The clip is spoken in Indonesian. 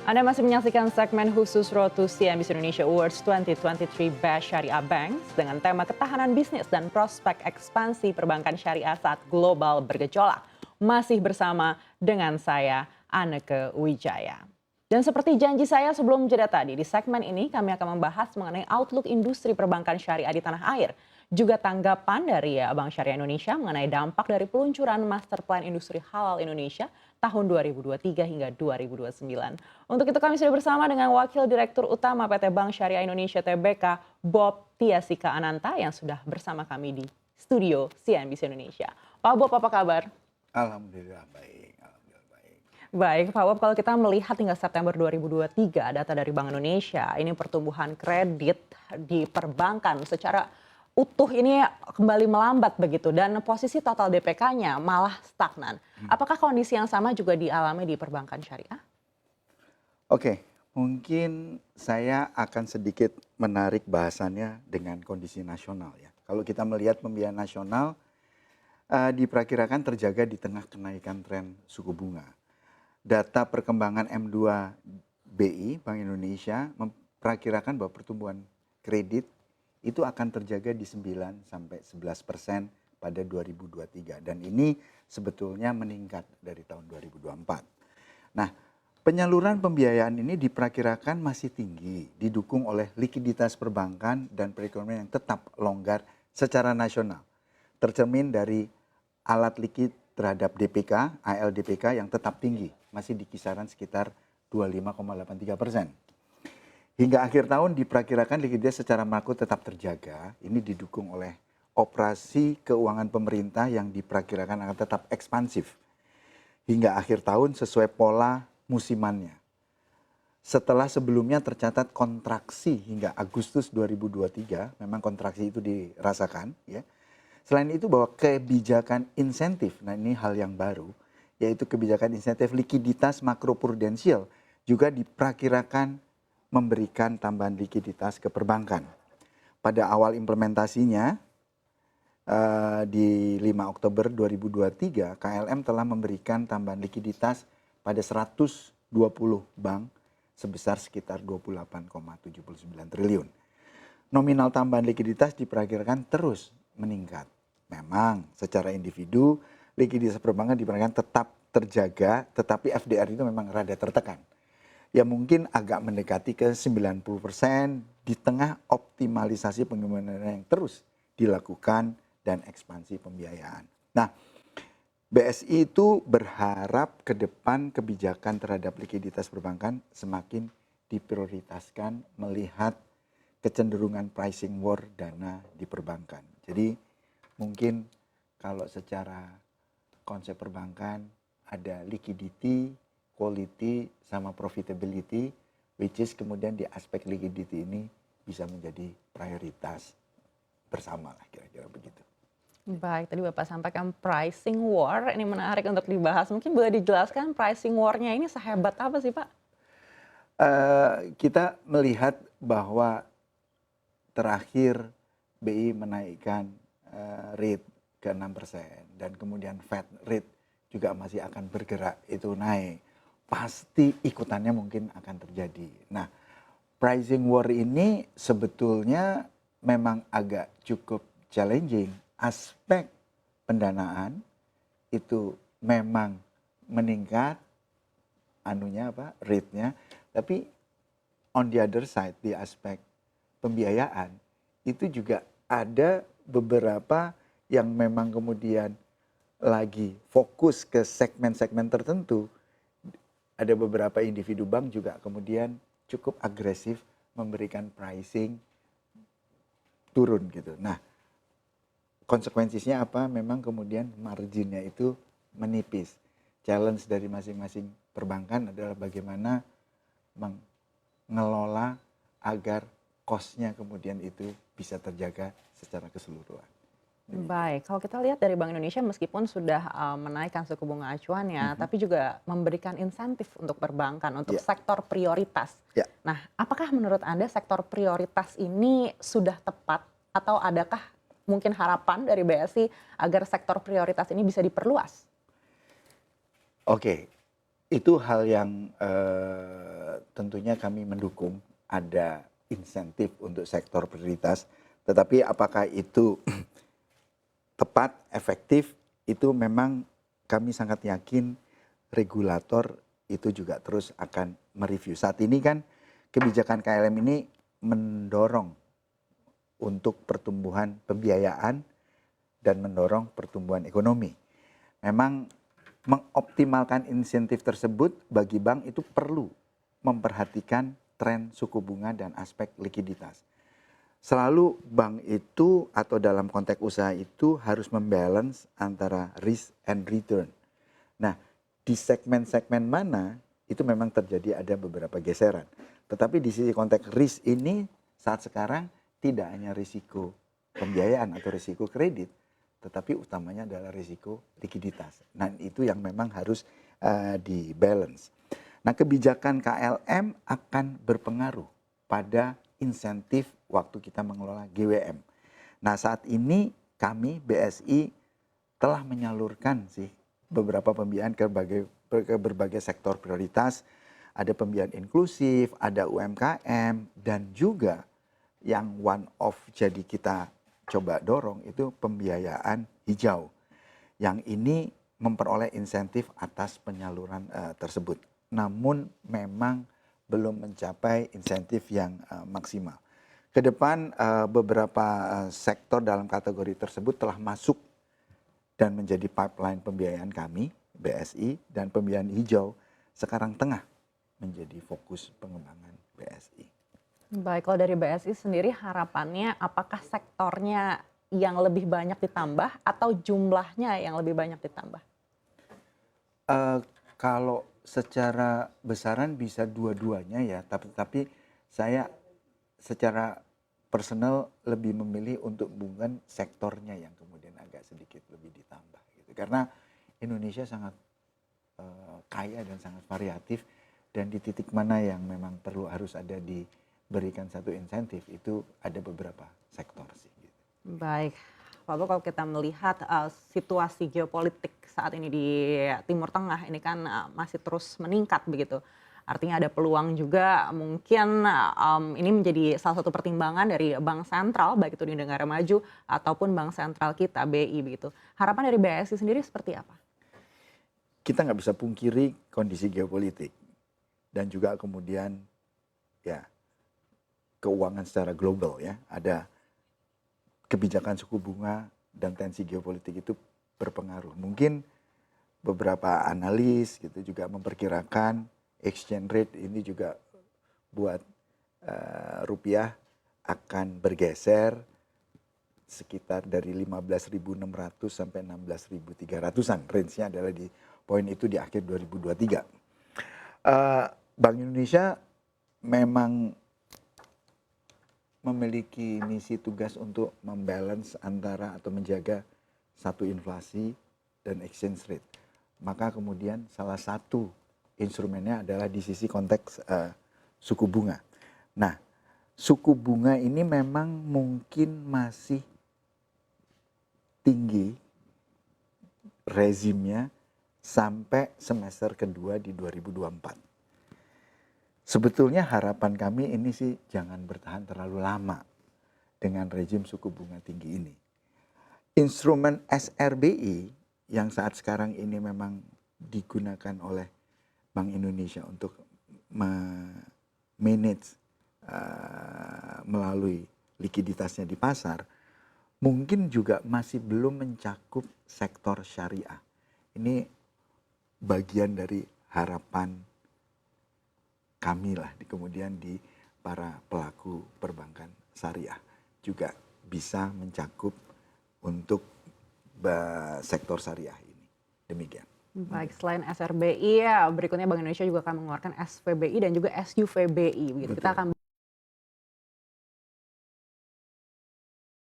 Anda masih menyaksikan segmen khusus Road to CNBC Indonesia Awards 2023 Best Syariah Banks dengan tema ketahanan bisnis dan prospek ekspansi perbankan syariah saat global bergejolak. Masih bersama dengan saya, Anneke Wijaya. Dan seperti janji saya sebelum jeda tadi, di segmen ini kami akan membahas mengenai outlook industri perbankan syariah di tanah air. Juga tanggapan dari Bank Syariah Indonesia mengenai dampak dari peluncuran Master Plan Industri Halal Indonesia tahun 2023 hingga 2029. Untuk itu kami sudah bersama dengan Wakil Direktur Utama PT Bank Syariah Indonesia Tbk, Bob Tiasika Ananta yang sudah bersama kami di studio CNBC Indonesia. Pak Bob, apa kabar? Alhamdulillah baik. Baik, Pak Bob, kalau kita melihat hingga September 2023 data dari Bank Indonesia, ini pertumbuhan kredit di perbankan secara utuh ini kembali melambat begitu dan posisi total DPK-nya malah stagnan. Apakah kondisi yang sama juga dialami di perbankan syariah? Oke, mungkin saya akan sedikit menarik bahasannya dengan kondisi nasional ya. Kalau kita melihat pembiayaan nasional diperkirakan terjaga di tengah kenaikan tren suku bunga. Data perkembangan M2 BI Bank Indonesia memperkirakan bahwa pertumbuhan kredit itu akan terjaga di 9 sampai 11% pada 2023 dan ini sebetulnya meningkat dari tahun 2024. Nah, penyaluran pembiayaan ini diperkirakan masih tinggi, didukung oleh likuiditas perbankan dan perekonomian yang tetap longgar secara nasional. Tercermin dari alat likid terhadap DPK, ALDPK yang tetap tinggi, masih di kisaran sekitar 25,83%. Hingga akhir tahun diperkirakan likuiditas secara makro tetap terjaga. Ini didukung oleh operasi keuangan pemerintah yang diperkirakan akan tetap ekspansif hingga akhir tahun sesuai pola musimannya. Setelah sebelumnya tercatat kontraksi hingga Agustus 2023, memang kontraksi itu dirasakan ya. Selain itu bahwa kebijakan insentif, nah ini hal yang baru, yaitu kebijakan insentif likuiditas makroprudensial juga diperkirakan memberikan tambahan likuiditas ke perbankan. Pada awal implementasinya di 5 Oktober 2023, KLM telah memberikan tambahan likuiditas pada 120 bank sebesar sekitar 28,79 triliun. Nominal tambahan likuiditas diperkirakan terus meningkat. Memang secara individu likuiditas perbankan diperkirakan tetap terjaga, tetapi FDR itu memang rada tertekan. Ya mungkin agak mendekati ke 90% di tengah optimalisasi pengembangan yang terus dilakukan dan ekspansi pembiayaan. Nah, BSI itu berharap ke depan kebijakan terhadap likuiditas perbankan semakin diprioritaskan melihat kecenderungan pricing war dana di perbankan. Jadi mungkin kalau secara konsep perbankan ada liquidity, quality sama profitability, which is kemudian di aspek liquidity ini bisa menjadi prioritas bersama lah kira-kira begitu. Baik, tadi Bapak sampaikan pricing war, ini menarik untuk dibahas. Mungkin boleh dijelaskan pricing war-nya ini sehebat apa sih Pak? Kita melihat bahwa terakhir BI menaikkan rate ke 6% dan kemudian Fed rate juga masih akan bergerak itu naik. Pasti ikutannya mungkin akan terjadi. Nah, pricing war ini sebetulnya memang agak cukup challenging. Aspek pendanaan itu memang meningkat rate-nya, tapi on the other side di aspek pembiayaan itu juga ada beberapa yang memang kemudian lagi fokus ke segmen-segmen tertentu. Ada beberapa individu bank juga kemudian cukup agresif memberikan pricing turun gitu. Nah, konsekuensinya apa? Memang kemudian marginnya itu menipis. Challenge dari masing-masing perbankan adalah bagaimana mengelola agar cost-nya kemudian itu bisa terjaga secara keseluruhan. Baik, kalau kita lihat dari Bank Indonesia meskipun sudah menaikkan suku bunga acuannya, tapi juga memberikan insentif untuk perbankan, untuk sektor prioritas. Nah, apakah menurut Anda sektor prioritas ini sudah tepat atau adakah mungkin harapan dari BSI agar sektor prioritas ini bisa diperluas? Oke, Itu hal yang tentunya kami mendukung ada insentif untuk sektor prioritas, tetapi apakah itu tepat, efektif, itu memang kami sangat yakin regulator itu juga terus akan mereview. Saat ini kan kebijakan KLM ini mendorong untuk pertumbuhan pembiayaan dan mendorong pertumbuhan ekonomi. Memang mengoptimalkan insentif tersebut bagi bank itu perlu memperhatikan tren suku bunga dan aspek likuiditas. Selalu bank itu atau dalam konteks usaha itu harus membalance antara risk and return. Nah, di segmen-segmen mana itu memang terjadi ada beberapa geseran. Tetapi di sisi konteks risk ini saat sekarang tidak hanya risiko pembiayaan atau risiko kredit, tetapi utamanya adalah risiko likuiditas. Nah, itu yang memang harus dibalance. Nah, kebijakan KLM akan berpengaruh pada insentif waktu kita mengelola GWM. Nah, saat ini kami BSI telah menyalurkan sih beberapa pembiayaan ke berbagai sektor prioritas. Ada pembiayaan inklusif, ada UMKM, dan juga yang one off jadi kita coba dorong itu pembiayaan hijau. Yang ini memperoleh insentif atas penyaluran tersebut. Namun memang belum mencapai insentif yang maksimal. Ke depan beberapa sektor dalam kategori tersebut telah masuk dan menjadi pipeline pembiayaan kami, BSI, dan pembiayaan hijau sekarang tengah menjadi fokus pengembangan BSI. Baik, kalau dari BSI sendiri harapannya apakah sektornya yang lebih banyak ditambah atau jumlahnya yang lebih banyak ditambah? Kalau secara besaran bisa dua-duanya ya, tapi saya secara personal lebih memilih untuk bukan sektornya yang kemudian agak sedikit lebih ditambah gitu. Karena Indonesia sangat kaya dan sangat variatif, dan di titik mana yang memang perlu harus ada diberikan satu insentif itu ada beberapa sektor sih gitu. Baik, Pak Bo, kalau kita melihat situasi geopolitik saat ini di Timur Tengah ini kan masih terus meningkat begitu. Artinya ada peluang juga mungkin ini menjadi salah satu pertimbangan dari Bank Sentral baik itu di negara maju ataupun Bank Sentral kita BI begitu. Harapan dari BSI sendiri seperti apa? Kita nggak bisa pungkiri kondisi geopolitik dan juga kemudian ya keuangan secara global ya, ada kebijakan suku bunga dan tensi geopolitik itu berpengaruh. Mungkin beberapa analis gitu juga memperkirakan exchange rate ini juga buat rupiah akan bergeser sekitar dari 15.600 sampai 16.300-an. Range-nya adalah di poin itu di akhir 2023. Bank Indonesia memang memiliki misi tugas untuk membalance antara atau menjaga satu inflasi dan exchange rate. Maka kemudian salah satu instrumennya adalah di sisi konteks suku bunga. Nah, suku bunga ini memang mungkin masih tinggi rezimnya sampai semester kedua di 2024. Sebetulnya harapan kami ini sih jangan bertahan terlalu lama dengan rezim suku bunga tinggi ini. Instrumen SRBI yang saat sekarang ini memang digunakan oleh Bank Indonesia untuk manage melalui likuiditasnya di pasar, mungkin juga masih belum mencakup sektor syariah. Ini bagian dari harapan kami lah kemudian di para pelaku perbankan syariah juga bisa mencakup untuk sektor syariah ini. Demikian. Baik, selain SRBI ya berikutnya Bank Indonesia juga akan mengeluarkan SVBI dan juga SUVBI. Begitu. Kita akan